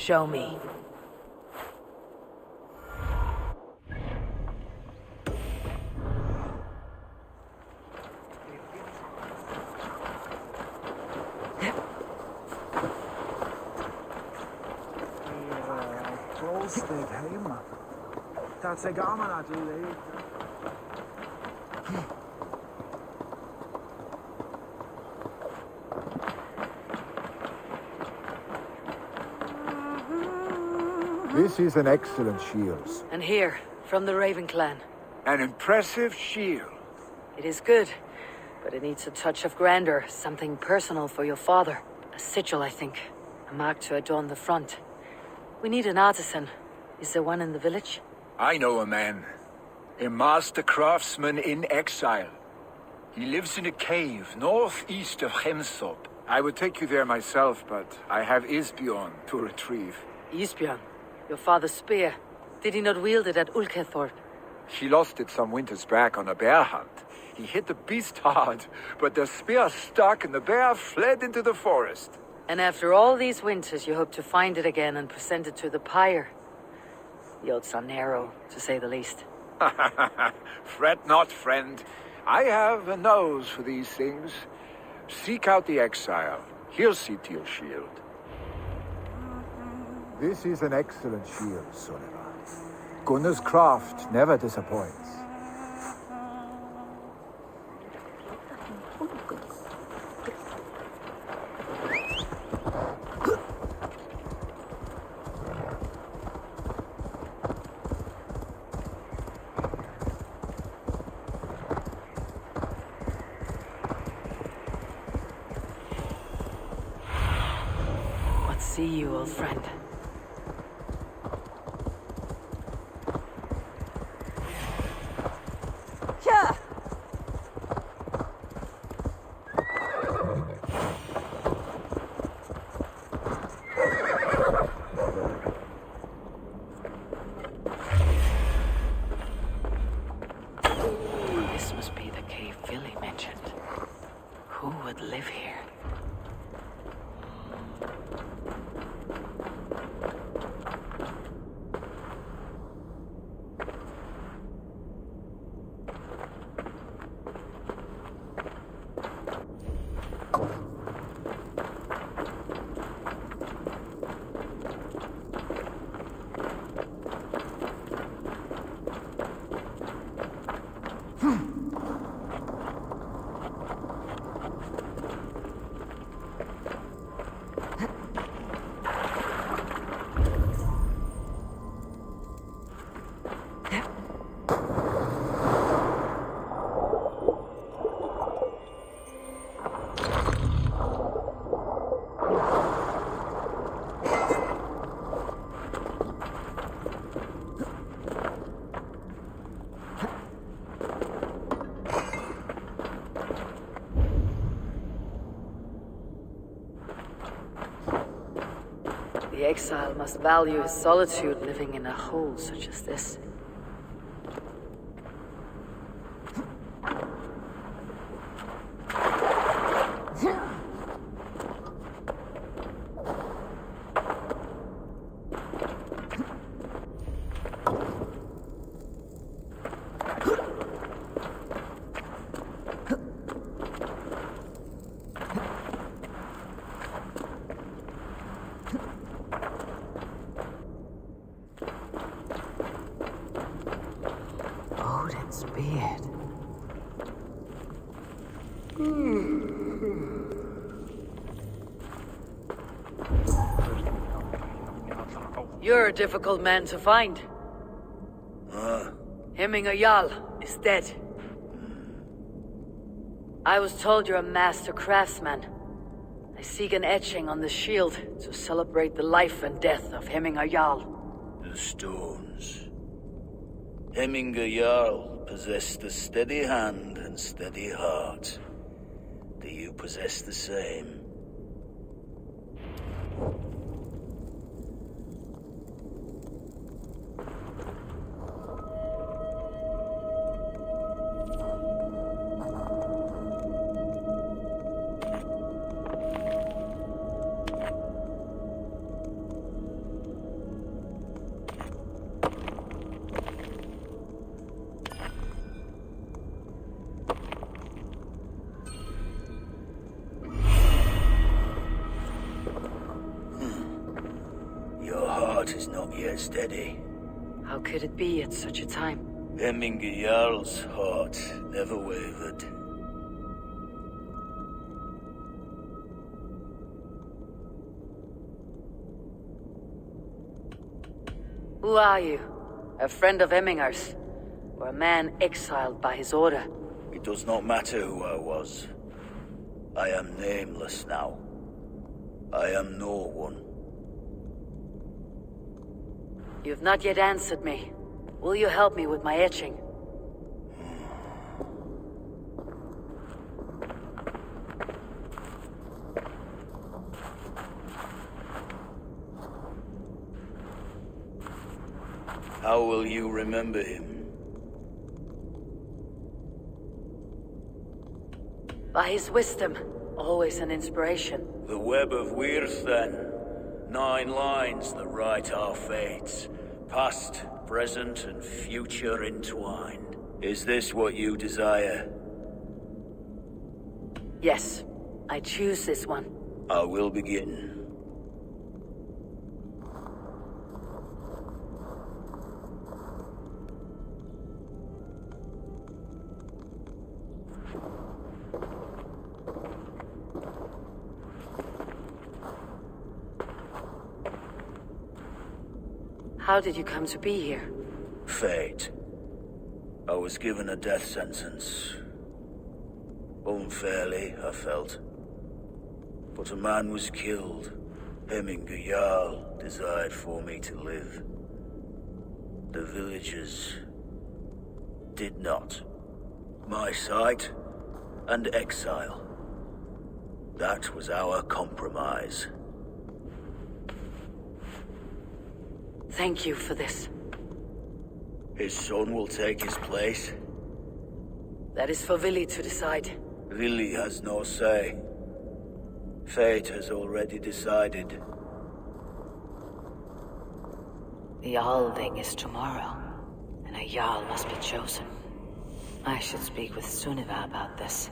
Show me. Klostig hemma. Dat sig gaman att du är. This is an excellent shield. And here, from the Raven clan. An impressive shield. It is good, but it needs a touch of grandeur, something personal for your father. A sigil, I think. A mark to adorn the front. We need an artisan. Is there one in the village? I know a man. A master craftsman in exile. He lives in a cave northeast of Hemsop. I would take you there myself, but I have Isbjorn to retrieve. Isbjorn, your father's spear. Did he not wield it at Ulkethorpe? He lost it some winters back on a bear hunt. He hit the beast hard, but the spear stuck and the bear fled into the forest. And after all these winters, you hope to find it again and present it to the pyre. The odds are narrow, to say the least. Fret not, friend. I have a nose for these things. Seek out the exile. He'll see to your shield. This is an excellent shield, Soliver. Gunnar's craft never disappoints. What see you, old friend? This must be the cave Billy mentioned. Who would live here? The exile must value his solitude living in a hole such as this. Odin's beard. You're a difficult man to find. Hemminger Jarl is dead. I was told you're a master craftsman. I seek an etching on the shield to celebrate the life and death of Hemminger Jarl. The stones. Hemminger Jarl possessed a steady hand and steady heart. Do you possess the same? is not yet steady. How could it be at such a time? Hemminger Jarl's heart never wavered. Who are you? A friend of Emminger's? Or a man exiled by his order? It does not matter who I was. I am nameless now. I am no one. You've not yet answered me. Will you help me with my etching? How will you remember him? By his wisdom. Always an inspiration. The web of Wirth, then. 9 lines that write our fates. Past, present, and future entwined. Is this what you desire? Yes. I choose this one. I will begin. How did you come to be here? Fate. I was given a death sentence. Unfairly, I felt. But a man was killed. Hemminger Jarl desired for me to live. The villagers did not. My sight and exile. That was our compromise. Thank you for this. His son will take his place. That is for Villy to decide. Villy has no say. Fate has already decided. The Adorning is tomorrow, and a Jarl must be chosen. I should speak with Sunniva about this.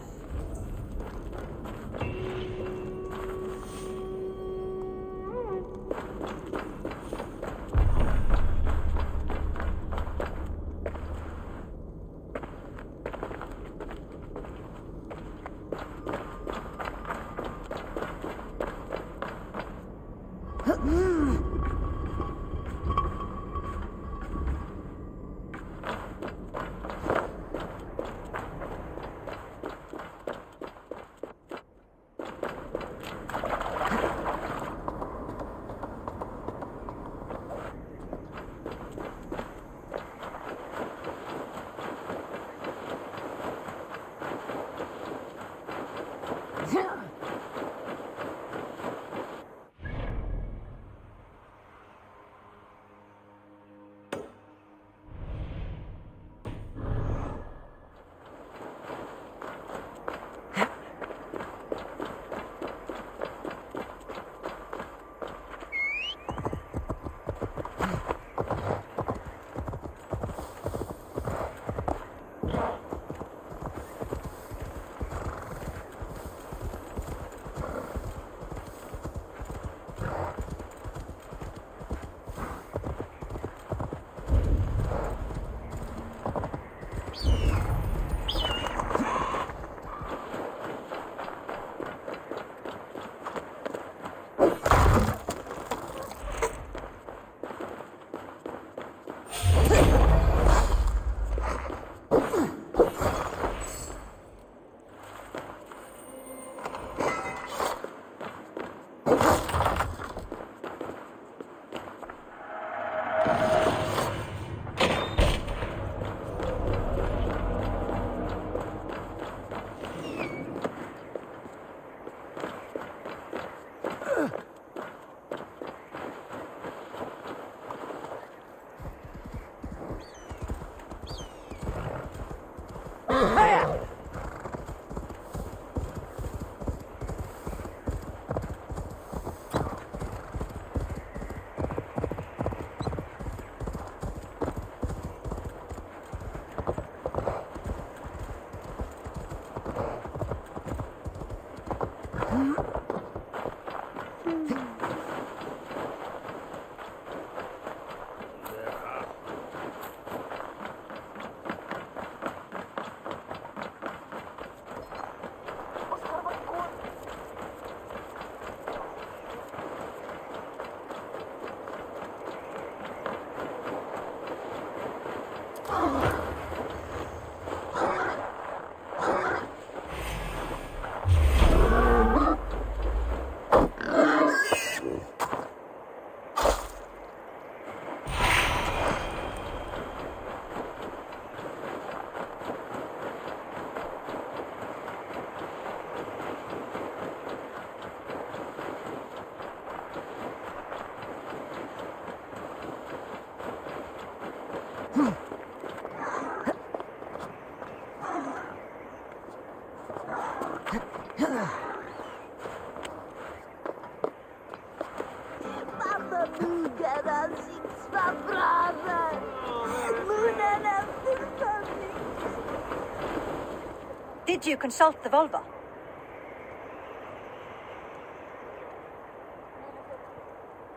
Did you consult the vulva?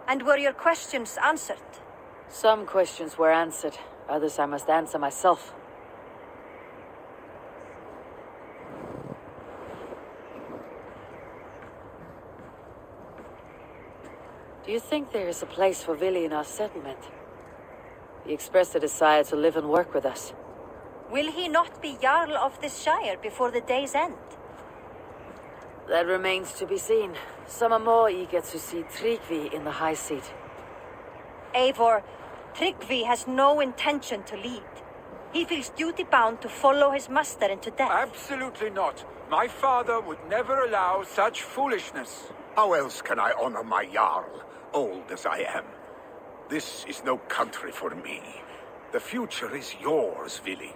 And were your questions answered? Some questions were answered. Others I must answer myself. Do you think there is a place for Vili in our settlement? He expressed a desire to live and work with us. Will he not be Jarl of this shire before the day's end? That remains to be seen. Some are more eager to see Tryggvi in the high seat. Eivor, Tryggvi has no intention to lead. He feels duty-bound to follow his master into death. Absolutely not. My father would never allow such foolishness. How else can I honor my Jarl, old as I am? This is no country for me. The future is yours, Vili.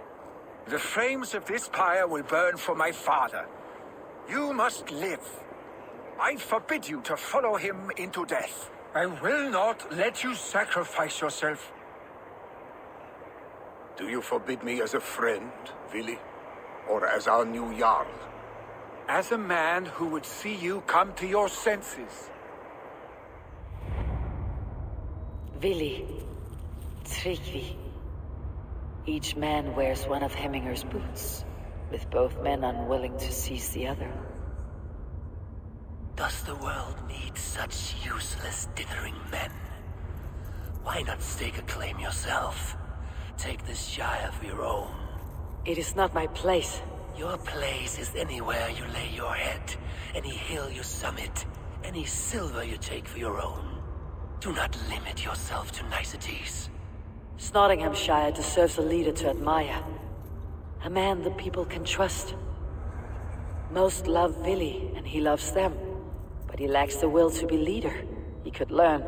The flames of this pyre will burn for my father. You must live. I forbid you to follow him into death. I will not let you sacrifice yourself. Do you forbid me as a friend, Vili? Or as our new Jarl? As a man who would see you come to your senses. Vili, Tryggvi. Each man wears one of Hemminger's boots, with both men unwilling to seize the other. Does the world need such useless, dithering men? Why not stake a claim yourself? Take this shire for your own. It is not my place. Your place is anywhere you lay your head, any hill you summit, any silver you take for your own. Do not limit yourself to niceties. Nottinghamshire deserves a leader to admire. A man the people can trust. Most love Vili, and he loves them. But he lacks the will to be leader. He could learn,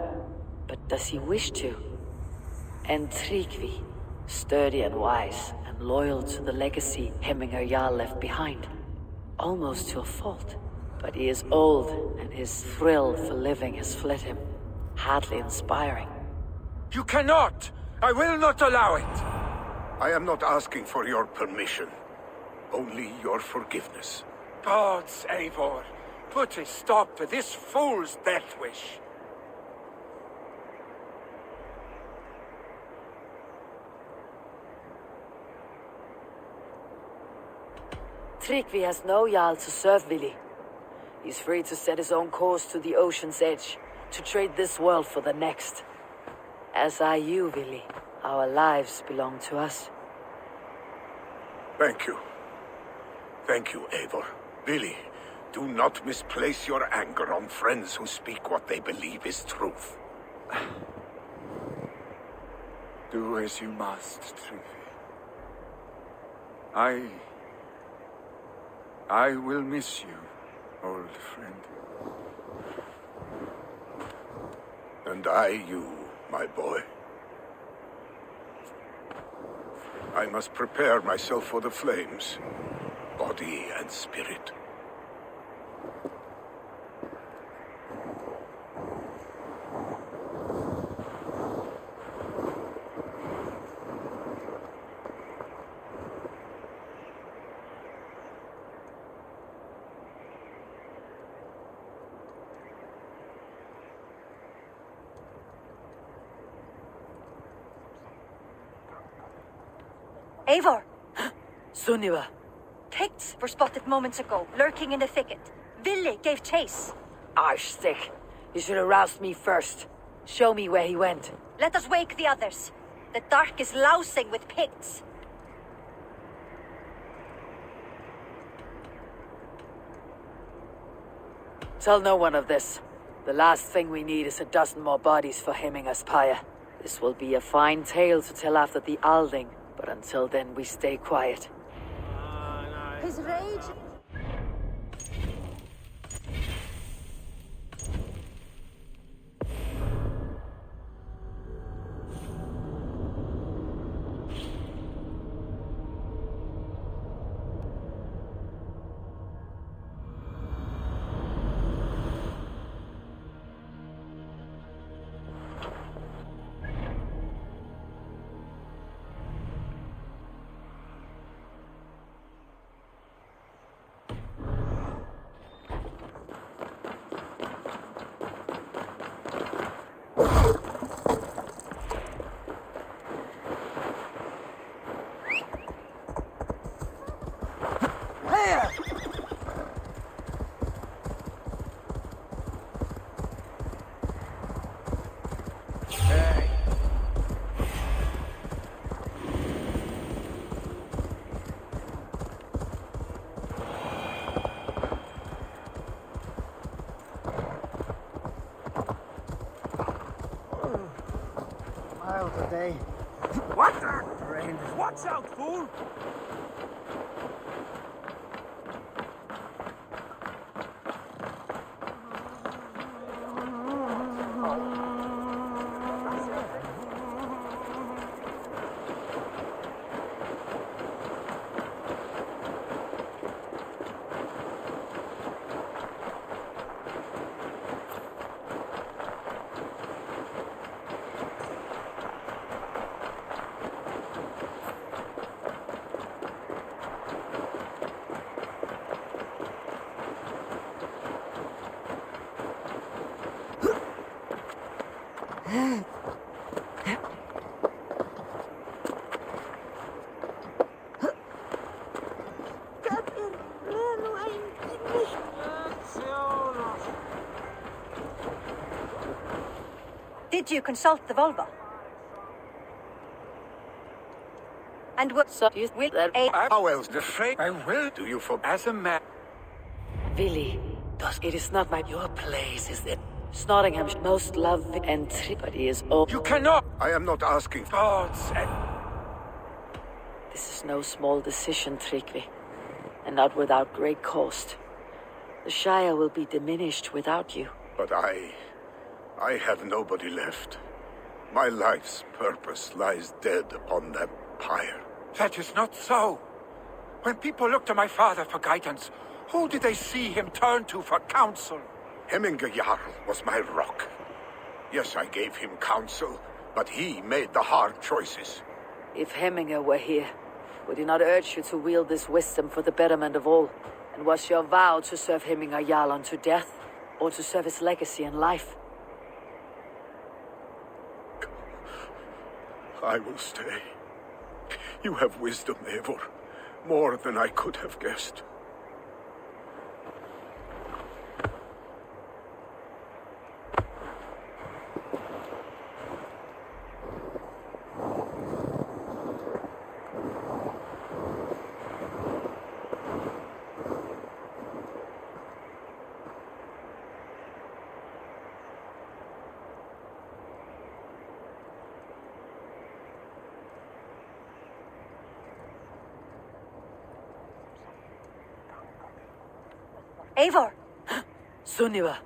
but does he wish to? And Tryggvi, sturdy and wise, and loyal to the legacy Hemminger Jarl left behind. Almost to a fault. But he is old, and his thrill for living has fled him. Hardly inspiring. You cannot! I will not allow it! I am not asking for your permission. Only your forgiveness. Gods, Eivor, put a stop to this fool's death wish. Tryggvi has no Jarl to serve Vili. He's free to set his own course to the ocean's edge, to trade this world for the next. As are you, Vili. Our lives belong to us. Thank you. Thank you, Eivor. Vili, do not misplace your anger on friends who speak what they believe is truth. Do as you must, Tryggvi. I will miss you, old friend. And I you, my boy. I must prepare myself for the flames, body and spirit. Eivor! Sunniva! Picts were spotted moments ago, lurking in the thicket. Vili gave chase. Arshstick! You should have roused me first. Show me where he went. Let us wake the others. The dark is lousing with Picts. Tell no one of this. The last thing we need is a dozen more bodies for Hemminger's pyre. This will be a fine tale to tell after the Alding, but until then we stay quiet. His rage... Today. What the? Rain. Watch out, fool! Did you consult the Volva? And what So you will that a... How else? The fate I will Do you for... as a man. Willy, it is not my... Your place is in. Snottingham's most loved and but he is old. You cannot! I am not asking... Gods and... This is no small decision, Tryggvi, and not without great cost. The Shire will be diminished without you. But I have nobody left. My life's purpose lies dead upon that pyre. That is not so. When people look to my father for guidance, who did they see him turn to for counsel? Hemminger Jarl was my rock. Yes, I gave him counsel, but he made the hard choices. If Hemminger were here, would he not urge you to wield this wisdom for the betterment of all? And was your vow to serve Hemminger Jarl unto death, or to serve his legacy in life? I will stay. You have wisdom, Eivor. More than I could have guessed. Eivor! Sunniva!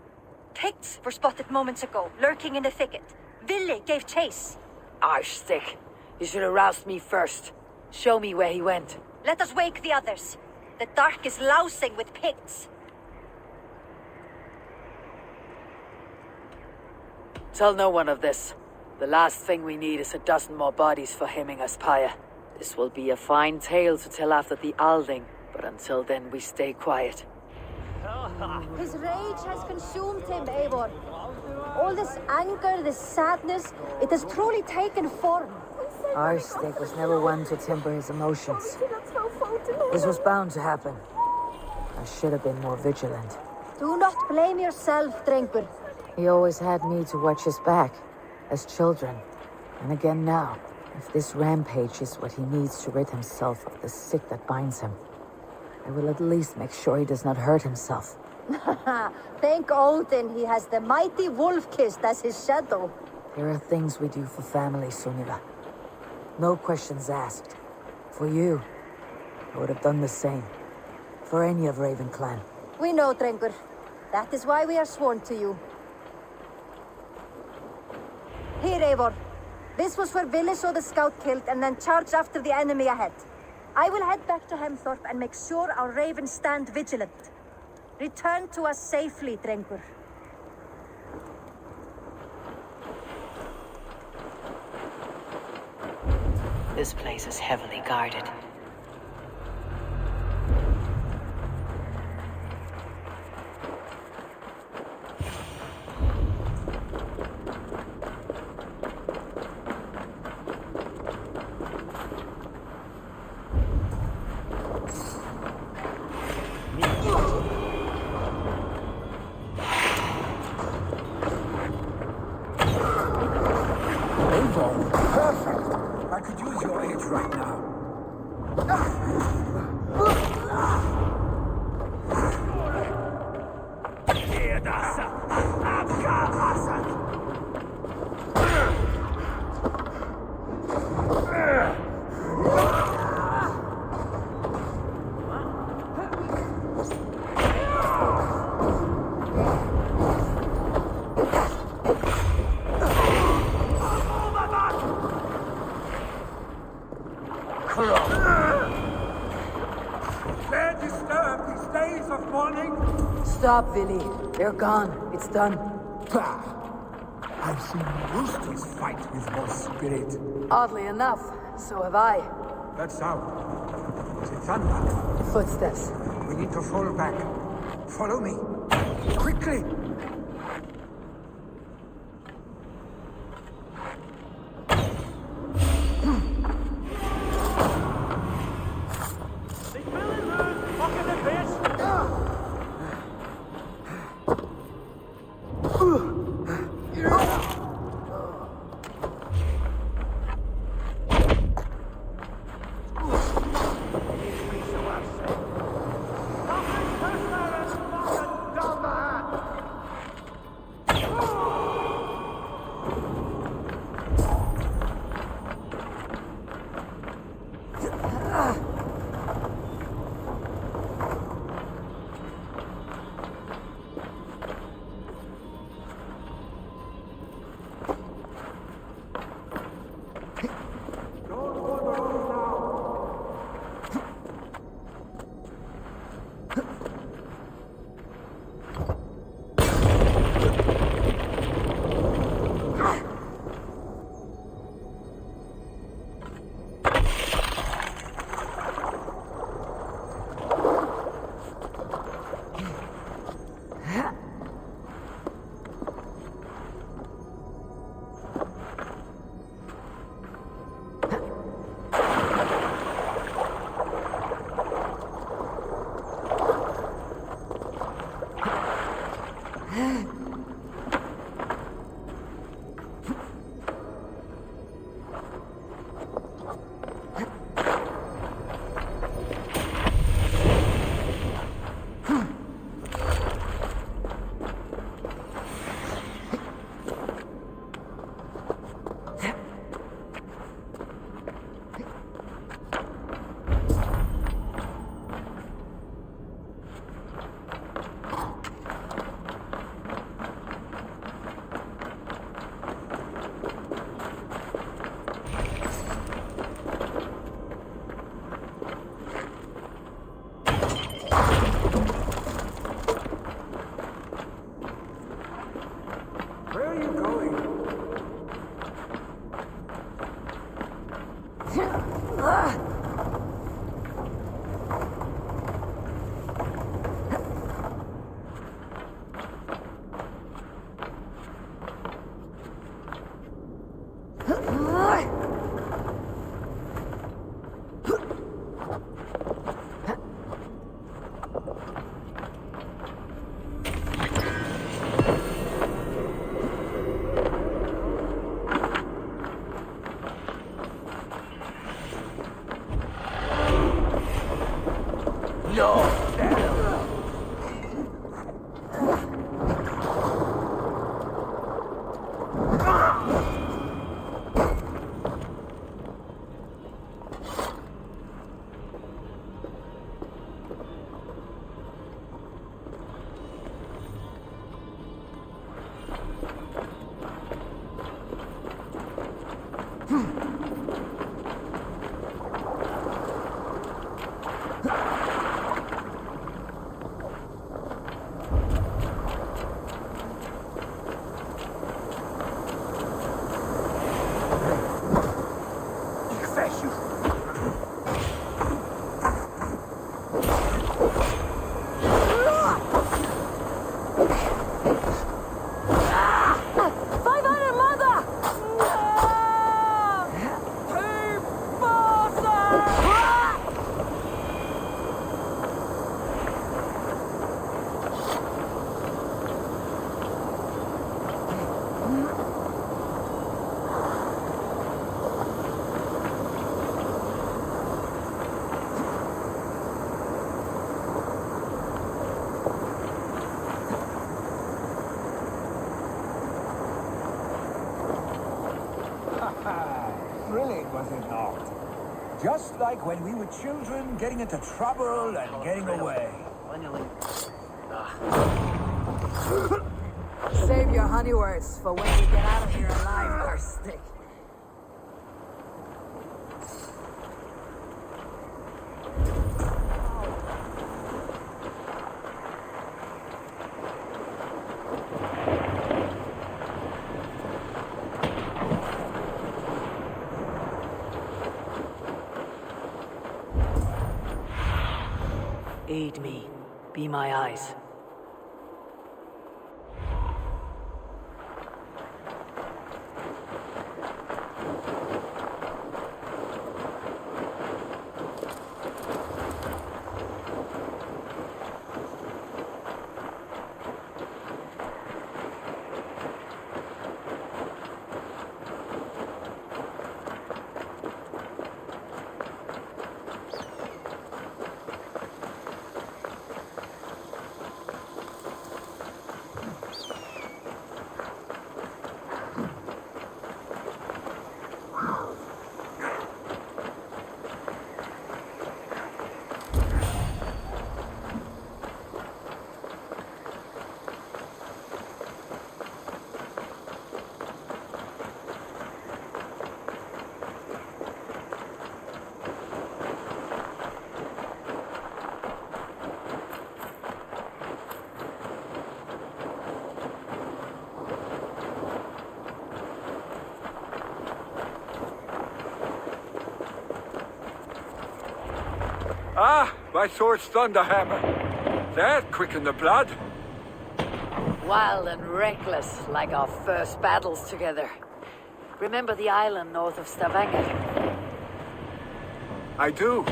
Picts were spotted moments ago, lurking in the thicket. Willy gave chase. Arschstick! You should have roused me first. Show me where he went. Let us wake the others. The dark is lousing with Picts. Tell no one of this. The last thing we need is a dozen more bodies for Hemminger's pyre. This will be a fine tale to tell after the Alding, but until then we stay quiet. His rage has consumed him, Eivor. All this anger, this sadness, it has truly taken form. Arschstick was never one to temper his emotions. This was bound to happen. I should have been more vigilant. Do not blame yourself, Drengur. He always had me to watch his back, as children, and again now, If this rampage is what he needs to rid himself of the sick that binds him, I will at least make sure he does not hurt himself. Thank Odin he has the mighty Wolf-Kissed as his shadow. There are things we do for family, Sunniva. No questions asked. For you, I would have done the same. For any of Raven clan. We know, Drengur. That is why we are sworn to you. Here, Eivor. This was where Vili saw the scout killed and then charged after the enemy ahead. I will head back to Hemthorpe and make sure our ravens stand vigilant. Return to us safely, Drengur. This place is heavily guarded. Perfect! I could use your aid right now. Dare disturb these days of mourning? Stop, Vili. They're gone. It's done. Bah! I've seen roosters fight with more spirit. Oddly enough, so have I. That sound. Is it thunder? Footsteps. We need to fall back. Follow me. Quickly! Thrilling, was it not? Just like when we were children, getting into trouble and getting away. Save your honey words for when we get out of here alive, Arstick. Aid me. Be my eyes. Ah, my sword's thunderhammer. That quickened the blood. Wild and reckless, like our first battles together. Remember the island north of Stavanger? I do.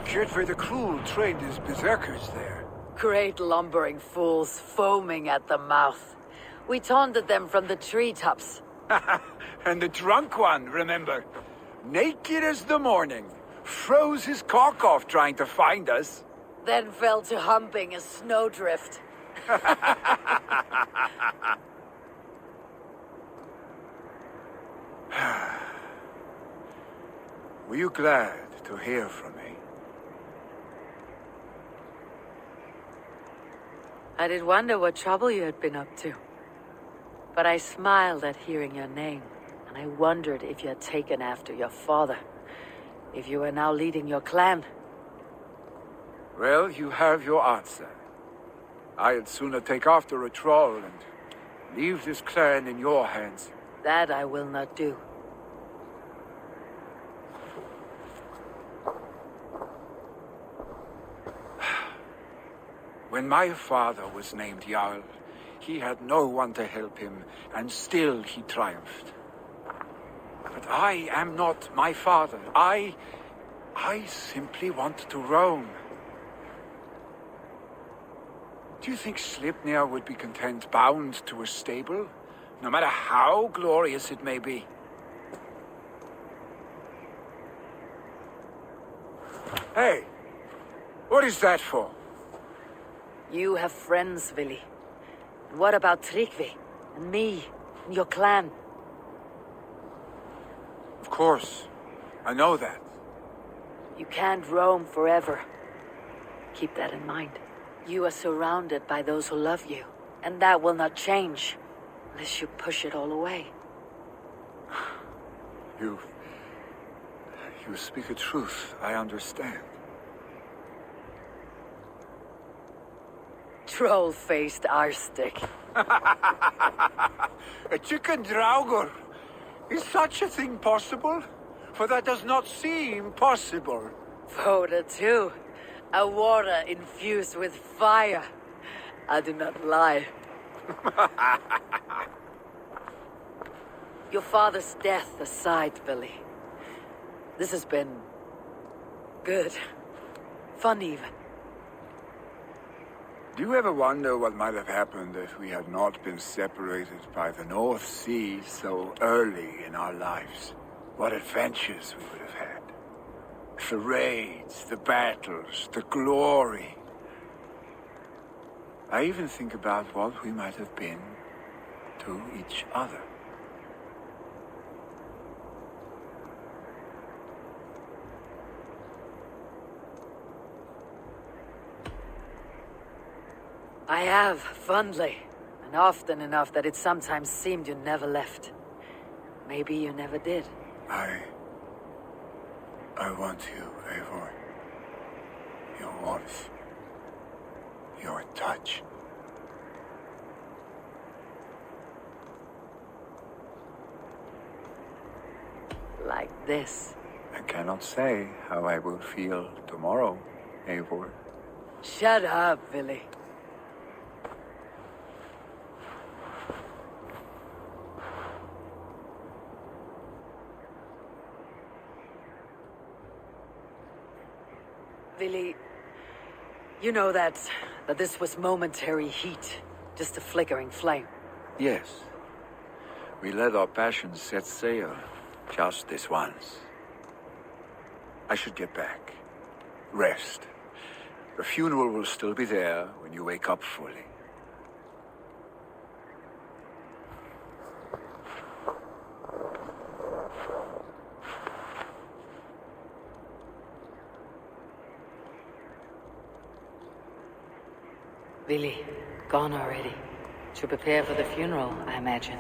Kjotve the Cruel trained his berserkers there. Great lumbering fools, foaming at the mouth. We taunted them from the treetops. And the drunk one, remember? Naked as the morning. Froze his cock off trying to find us. Then fell to humping a snowdrift. Were you glad to hear from me? I did wonder what trouble you had been up to. But I smiled at hearing your name, and I wondered if you had taken after your father. If you were now leading your clan. Well, you have your answer. I'd sooner take after a troll and leave this clan in your hands. That I will not do. When my father was named Jarl, he had no one to help him, and still he triumphed. But I am not my father. I simply want to roam. Do you think Sleipnir would be content bound to a stable, no matter how glorious it may be? Hey, What is that for? You have friends, Willy. And what about Tryggvi? And me? And your clan? Of course. I know that. You can't roam forever. Keep that in mind. You are surrounded by those who love you. And that will not change. Unless you push it all away. You speak a truth. I understand. Troll-faced arstick. A chicken draugur. Is such a thing possible? For that does not seem possible. Voda too. A water infused with fire. I do not lie. Your father's death aside, Billy. This has been... good. Fun even. Do you ever wonder what might have happened if we had not been separated by the North Sea so early in our lives? What adventures we would have had. The raids, the battles, the glory. I even think about what we might have been to each other. I have, fondly. And often enough that it sometimes seemed you never left. Maybe you never did. I want you, Eivor. Your warmth. Your touch. Like this. I cannot say how I will feel tomorrow, Eivor. Shut up, Billy. Billy, you know that this was momentary heat, just a flickering flame. Yes. We let our passions set sail, just this once. I should get back. Rest. The funeral will still be there when you wake up fully. Billy, gone already. To prepare for the funeral, I imagine.